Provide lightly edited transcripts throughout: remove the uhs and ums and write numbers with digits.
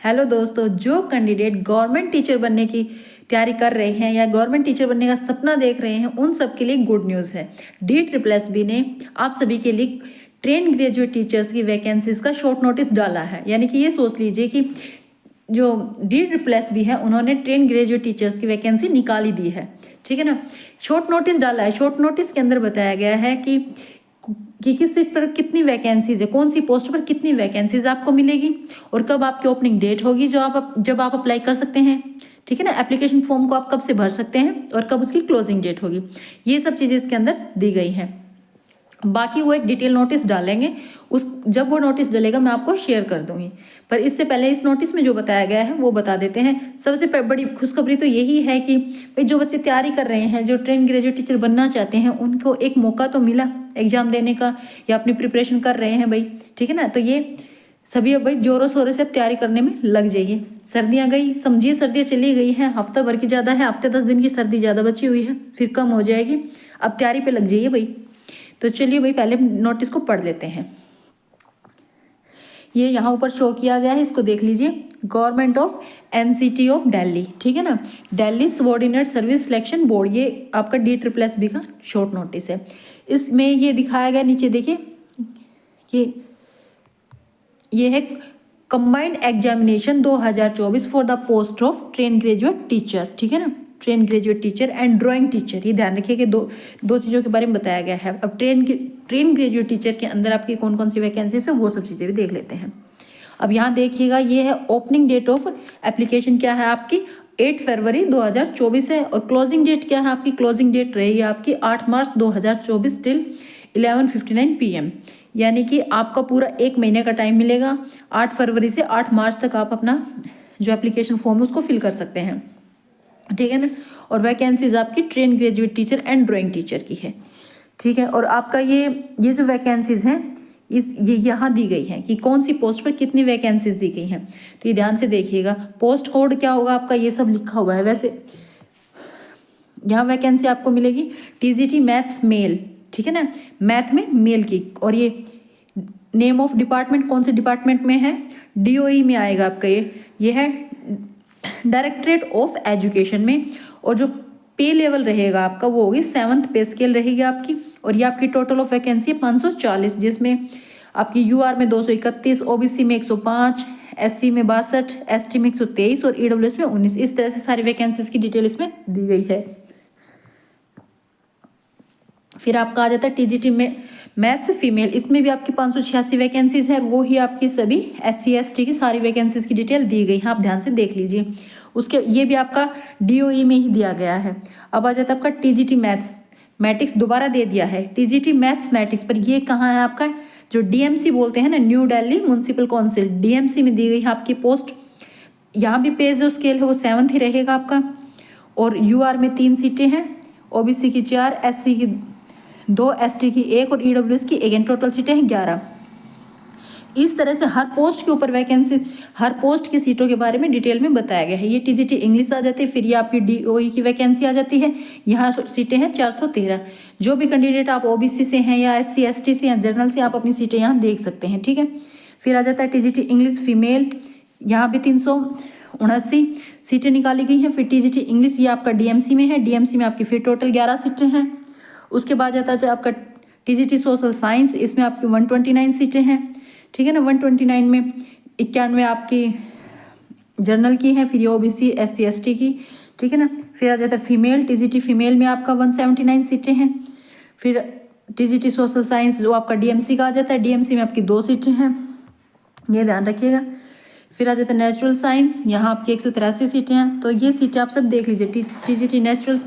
Hello दोस्तों, जो candidate government teacher बनने की तैयारी कर रहे हैं या गवर्नमेंट टीचर बनने का सपना देख रहे हैं, उन सब के लिए गुड न्यूज़ है। DSSB ने आप सभी के लिए ट्रेन ग्रेजुएट टीचर्स की वैकेंसीज का शॉर्ट नोटिस डाला है। यानी कि ये सोच लीजिए कि जो DSSB है उन्होंने ट्रेन ग्रेजुएट टीचर्स की वैकेंसी निकाली दी है, ठीक है ना। शॉर्ट नोटिस डाला है। शॉर्ट नोटिस के अंदर बताया गया है कि किस सीट पर कितनी वैकेंसीज है, कौन सी पोस्ट पर कितनी वैकेंसीज आपको मिलेगी और कब आपकी ओपनिंग डेट होगी जब आप अप्लाई कर सकते हैं, ठीक है ना। एप्लीकेशन फॉर्म को आप कब से भर सकते हैं और कब उसकी क्लोजिंग डेट होगी, ये सब चीज़ें इसके अंदर दी गई हैं। बाकी वो एक डिटेल नोटिस डालेंगे, जब वो नोटिस डलेगा मैं आपको शेयर कर दूंगी। पर इससे पहले इस नोटिस में जो बताया गया है वो बता देते हैं। सबसे बड़ी खुशखबरी तो यही है कि भाई जो बच्चे तैयारी कर रहे हैं, जो ट्रेन ग्रेजुएट टीचर बनना चाहते हैं, उनको एक मौका तो मिला एग्जाम देने का या अपनी प्रिपरेशन कर रहे हैं भाई, ठीक है ना। तो ये सभी अब भाई जोरों शोरों से तैयारी करने में लग जाइए। सर्दियाँ गई, समझिए सर्दियाँ चली गई हैं, हफ्ता भर की ज़्यादा है, हफ्ते 10 दिन की सर्दी ज़्यादा बची हुई है, फिर कम हो जाएगी। अब तैयारी पे लग जाइए भाई। तो चलिए भाई पहले नोटिस को पढ़ लेते हैं। ये यहाँ ऊपर शो किया गया है, इसको देख लीजिए। Government of NCT of Delhi, ठीक है ना, Delhi subordinate service selection board, ये आपका DSSB का शॉर्ट नोटिस है। इसमें ये दिखाया गया, नीचे देखिए कि ये है combined examination 2024 for the post of train graduate teacher, ठीक है ना। Train graduate teacher and drawing teacher, ये ध्यान रखिए कि दो चीज़ों के बारे में बताया गया है। अब ट्रेन ग्रेजुएट टीचर के अंदर आपकी कौन कौन सी वैकेंसीज है वो सब चीज़ें भी देख लेते हैं। अब यहाँ देखिएगा, ये है ओपनिंग डेट ऑफ एप्लीकेशन क्या है आपकी 8 फरवरी 2024 है, और क्लोजिंग डेट क्या है आपकी, क्लोजिंग डेट रहेगी आपकी 8 मार्च 2024 टिल 11:59 PM। यानी कि आपका पूरा 1 महीने का टाइम मिलेगा। 8 फरवरी से 8 मार्च तक आप अपना जो एप्लीकेशन फॉर्म है उसको फिल कर सकते हैं, ठीक है ना। और वैकेंसीज आपकी train graduate teacher and drawing teacher की है, ठीक है। और आपका ये जो वैकेंसीज हैं ये यहाँ दी गई हैं कि कौन सी पोस्ट पर कितनी वैकेंसीज दी गई हैं। तो ये ध्यान से देखिएगा। पोस्ट कोड क्या होगा आपका, ये सब लिखा हुआ है। वैसे यहाँ वैकेंसी आपको मिलेगी TGT मैथ्स मेल, ठीक है ना, मैथ में मेल की। और ये नेम ऑफ डिपार्टमेंट कौन से डिपार्टमेंट में है, DOE में आएगा आपका। ये है डायरेक्टरेट ऑफ एजुकेशन में। और जो पे लेवल रहेगा आपका वो होगी 7th पे स्केल रहेगी आपकी। और ये आपकी टोटल ऑफ वैकेंसी 540, जिसमें आपकी UR में 231, OBC में 105, SC में 62, ST में 123 और EWS में 19। इस तरह से सारी वैकेंसीज की डिटेल इसमें दी गई है। फिर आपका आ जाता है TGT में मैथ्स फीमेल, इसमें भी आपकी 586 वैकेंसीज है। वो ही आपकी सभी SC ST की सारी वैकेंसीज की डिटेल दी गई है, आप ध्यान से देख लीजिए। उसके ये भी आपका DOE में ही दिया गया है। अब आ जाता है आपका TGT मैथमेटिक्स, दोबारा दे दिया है TGT मैथमेटिक्स पर। ये कहाँ है आपका, जो DMC बोलते हैं ना, new Delhi municipal council, DMC में दी गई है आपकी पोस्ट। यहाँ भी पे जो स्केल है वो 7th ही रहेगा आपका। और UR में 3 सीटें हैं, OBC की 4, SC की 2, ST की 1 और EWS की 1। टोटल सीटें हैं 11। इस तरह से हर पोस्ट के ऊपर वैकेंसी, हर पोस्ट की सीटों के बारे में डिटेल में बताया गया है। ये TGT इंग्लिश आ जाती है, फिर ये आपकी DOE की वैकेंसी आ जाती है। यहाँ सीटें हैं 413। जो भी कैंडिडेट आप OBC से हैं या SC ST से या जनरल से, आप अपनी सीटें यहाँ देख सकते हैं, ठीक है। फिर आ जाता है TGT इंग्लिश फीमेल, यहाँ भी 379 सीटें निकाली गई हैं। फिर TGT इंग्लिश ये आपका DMC में है, DMC में आपकी फिर टोटल 11 सीटें हैं। उसके बाद जाता है आपका TGT सोशल साइंस, इसमें आपकी 129 सीटें हैं, ठीक है ना। 129 में 91 आपकी जर्नल की हैं, फिर ये OBC SC ST की, ठीक है ना। फिर आ जाता है फीमेल, TGT फीमेल में आपका 179 सीटें हैं। फिर TGT सोशल साइंस जो आपका DMC का आ जाता है, DMC में आपकी 2 सीटें हैं, ये ध्यान रखिएगा। फिर आ जाता है नेचुरल साइंस, यहाँ आपकी 183 सीटें हैं। तो ये सीटें आप सब देख लीजिए। TGT नेचुरल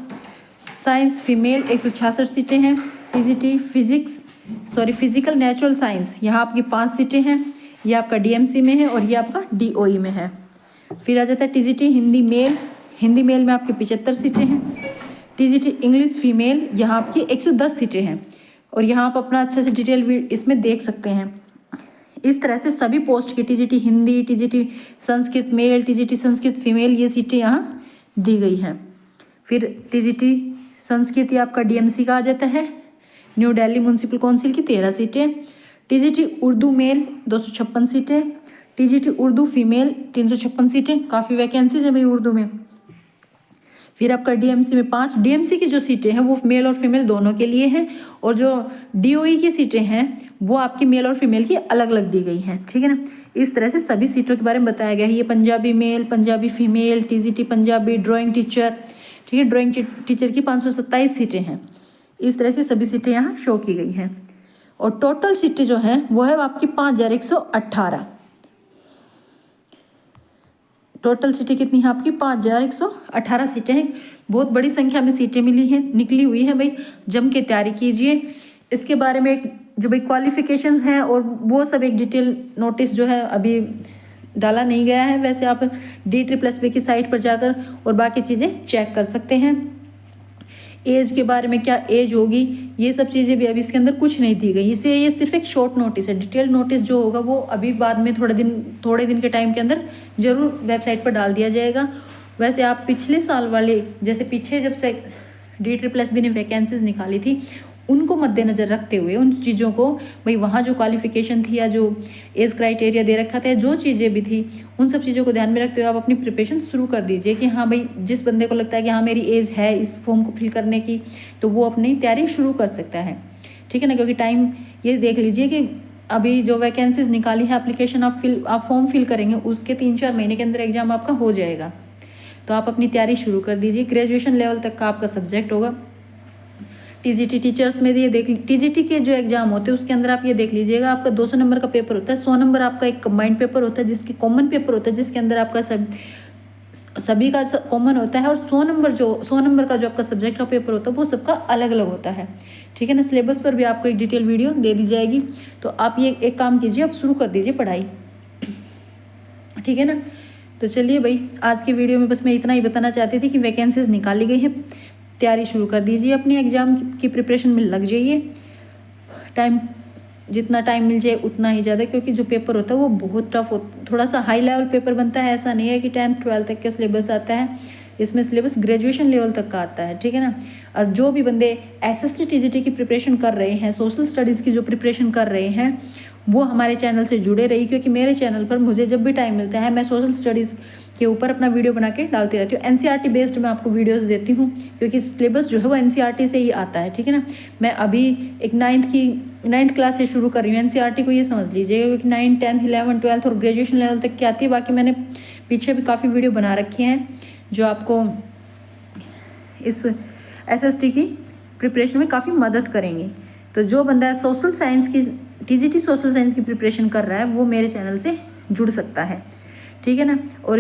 साइंस फीमेल 166 सीटें हैं। TGT फिजिकल नेचुरल साइंस, यहाँ आपकी 5 सीटें हैं, ये आपका DMC में है और ये आपका DOE में है। फिर आ जाता है TGT हिंदी मेल में आपकी 75 सीटें हैं। TGT इंग्लिश फीमेल, यहाँ आपकी 110 सीटें हैं। और यहाँ आप अपना अच्छे से डिटेल इसमें देख सकते हैं। इस तरह से सभी पोस्ट की TGT Hindi, TGT Sanskrit male, TGT Sanskrit female, ये सीटें यहाँ दी गई हैं। फिर TGT संस्कृत ये आपका DMC का आ जाता है, न्यू दिल्ली म्यूनसिपल काउंसिल की 13 सीटें। TGT उर्दू मेल 256 सीटें। टीजीटी उर्दू फीमेल 356 सीटें, काफ़ी वैकेंसीज है भाई उर्दू में। फिर आपका डीएमसी में 5, डीएमसी की जो सीटें हैं वो मेल और फीमेल दोनों के लिए हैं, और जो डीओई की सीटें हैं वो आपकी मेल और फीमेल की अलग अलग दी गई हैं, ठीक है ना। इस तरह से सभी सीटों के बारे में बताया गया है। ये Punjabi male, Punjabi female, TGT Punjabi, drawing teacher, ठीक है, ड्राइंग टीचर की 527 सीटें हैं। इस तरह से सभी सीटें यहाँ शो की गई हैं, और टोटल सीटें जो हैं वो है आपकी 5118। टोटल सीटें कितनी हैं आपकी? 5118 सीटें हैं। बहुत बड़ी संख्या में सीटें मिली हैं, निकली हुई हैं भाई, जम के तैयारी कीजिए। इसके बारे में जो भाई क्वालिफिकेशन है और वो सब एक डिटेल नोटिस जो है अभी डाला नहीं गया है। वैसे आप DSSB की साइट पर जाकर और बाकी चीज़ें चेक कर सकते हैं। एज के बारे में क्या एज होगी, ये सब चीज़ें भी अभी इसके अंदर कुछ नहीं दी गई, इसलिए ये सिर्फ एक शॉर्ट नोटिस है। डिटेल नोटिस जो होगा वो अभी बाद में थोड़े दिन के टाइम के अंदर जरूर वेबसाइट पर डाल दिया जाएगा। वैसे आप पिछले साल वाले, जैसे पीछे जब से DSSB ने वैकेंसीज निकाली थी, उनको मद्देनज़र रखते हुए उन चीज़ों को भाई, वहाँ जो क्वालिफिकेशन थी या जो एज क्राइटेरिया दे रखा था, जो चीज़ें भी थी, उन सब चीज़ों को ध्यान में रखते हुए आप अपनी प्रिपरेशन शुरू कर दीजिए कि हाँ भाई, जिस बंदे को लगता है कि हाँ मेरी एज है इस फॉर्म को फिल करने की, तो वो अपनी तैयारी शुरू कर सकता है, ठीक है ना। क्योंकि टाइम ये देख लीजिए कि अभी जो वैकेंसीज निकाली है, एप्लीकेशन आप फॉर्म फिल करेंगे, उसके 3-4 महीने के अंदर एग्जाम आपका हो जाएगा। तो आप अपनी तैयारी शुरू कर दीजिए। ग्रेजुएशन लेवल तक का आपका सब्जेक्ट होगा। टीजीटी टीचर्स में ये देख, टीजीटी के जो एग्जाम होते हैं उसके अंदर आप ये देख लीजिएगा, आपका 200 नंबर का पेपर होता है, 100 नंबर आपका एक कंबाइंड पेपर होता है, जिसकी कॉमन पेपर होता है, जिसके अंदर आपका सभी का कॉमन होता है, और 100 नंबर का जो आपका सब्जेक्ट का पेपर होता है वो सबका अलग अलग होता है, ठीक है ना। सिलेबस पर भी आपको एक डिटेल वीडियो दे दी जाएगी। तो आप ये एक काम कीजिए, आप शुरू कर दीजिए पढ़ाई, ठीक है ना। तो चलिए भाई, आज की वीडियो में बस मैं इतना ही बताना चाहती थी कि वैकेंसीज निकाली गई है, तैयारी शुरू कर दीजिए, अपने एग्ज़ाम की प्रिपरेशन में लग जाइए। जितना टाइम मिल जाए उतना ही ज़्यादा, क्योंकि जो पेपर होता है वो बहुत टफ थोड़ा सा हाई लेवल पेपर बनता है। ऐसा नहीं है कि 10th 12th तक का सिलेबस आता है, इसमें सिलेबस ग्रेजुएशन लेवल तक का आता है, ठीक है ना। और जो भी बंदे SST TGT की प्रिपरेशन कर रहे हैं, सोशल स्टडीज़ की जो प्रिपरेशन कर रहे हैं, वो हमारे चैनल से जुड़े रहिए, क्योंकि मेरे चैनल पर मुझे जब भी टाइम मिलता है मैं सोशल स्टडीज़ के ऊपर अपना वीडियो बना के डालती रहती हूँ। NCERT बेस्ड मैं आपको वीडियोस देती हूँ, क्योंकि सिलेबस जो है वो NCERT से ही आता है, ठीक है ना। मैं अभी एक 9th क्लास से शुरू कर रही हूँ। NCERT को ये समझ लीजिएगा, क्योंकि 9, 10, 11, 12 और ग्रेजुएशन लेवल तक की आती है। बाकी मैंने पीछे भी काफ़ी वीडियो बना रखी हैं जो आपको इस SST की प्रिपरेशन में काफ़ी मदद करेंगी। तो जो बंदा सोशल साइंस की TGT सोशल साइंस की प्रिपरेशन कर रहा है वो मेरे चैनल से जुड़ सकता है, ठीक है ना। और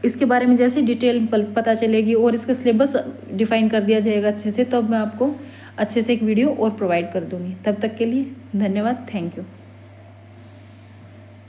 इसके बारे में जैसे डिटेल पता चलेगी और इसका सिलेबस डिफाइन कर दिया जाएगा अच्छे से, तब मैं आपको अच्छे से एक वीडियो और प्रोवाइड कर दूँगी। तब तक के लिए धन्यवाद, थैंक यू।